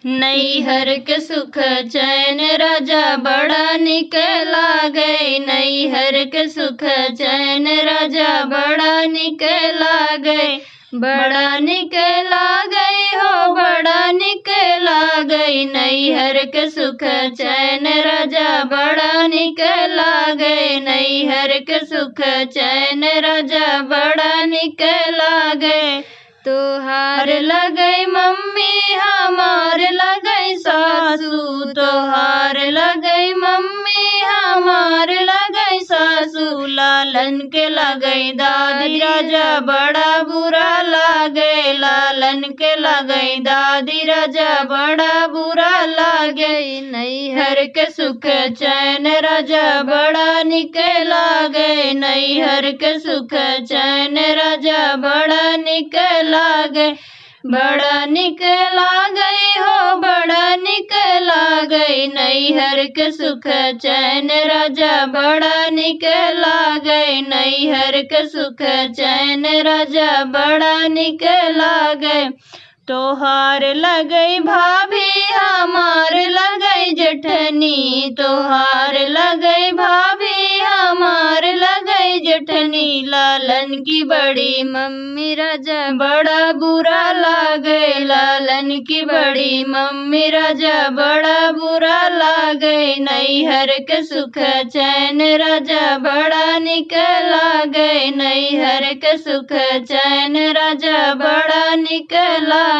नैहर के सुख चैन राजा बड़ा निक लागे। नैहर के सुख चैन राजा बड़ा निक लागे। बड़ा निक लागे हो बड़ा निक लागे। नैहर के सुख चैन राजा बड़ा निक लागे। नैहर के सुख चैन राजा बड़ा निक लागे। तोहार लगे मम्मी हमार लगे सासू। तोहार लगे मम्मी हमार लगे सासू। लालन के लगे दादी राजा बड़ा बुरा लागे। लालन के लगे दादी राजा बड़ा बुरा लागे। नैहर के सुख चैन राजा बड़ा निक लागे। नैहर के सुख चैन राजा बड़ा निक लागे। बड़ा निक लागे हो बड़ा निक लागे। नैहर के सुख चैन राजा बड़ा निक लागे। नैहर के सुख चैन राजा बड़ा निक लागे। तोहार लगे भाभी हमार लगे जेठनी। तोहार लगे भाभी हमार लगे जेठनी। लालन की बड़ी मम्मी राजा बड़ा बुरा लागे। लालन की बड़ी मम्मी राजा बड़ा बुरा लागे। नैहर के सुख चैन राजा बड़ा निक लागे। नैहर के सुख चैन राजा बड़ा निक लागे।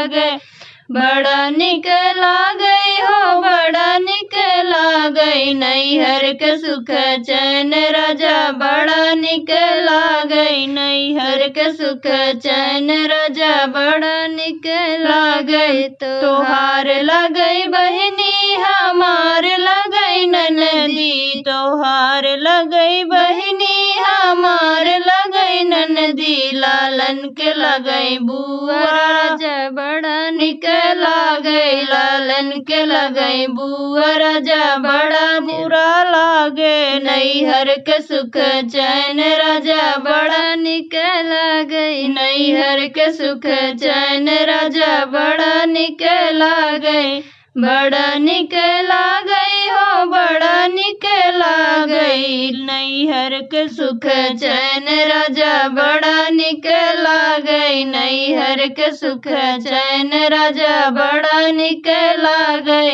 बड़ा निक लागे हो बड़ा निक लागे। नैहर के सुख चैन राजा बड़ा निक लागे। नैहर के सुख चैन राजा बड़ा निक लागे। तोहार लगे बहिनी हमार लगे ननदी। तोहार लगे बहिनी हमार लगे ननदी। लालन के लगे बुआ राजा बड़ा निक लागे। लालन के लगे बुआ राजा बड़ा बुरा लागे। नैहर के सुख चैन राजा बड़ा निक लागे। नैहर के सुख चैन राजा बड़ा निक लागे। बड़ा निक लागे हो बड़ा निक लागे। नैहर के सुख चैन राजा बड़ा निक लागे। नैहर के सुख चैन राजा बड़ा निक लागे।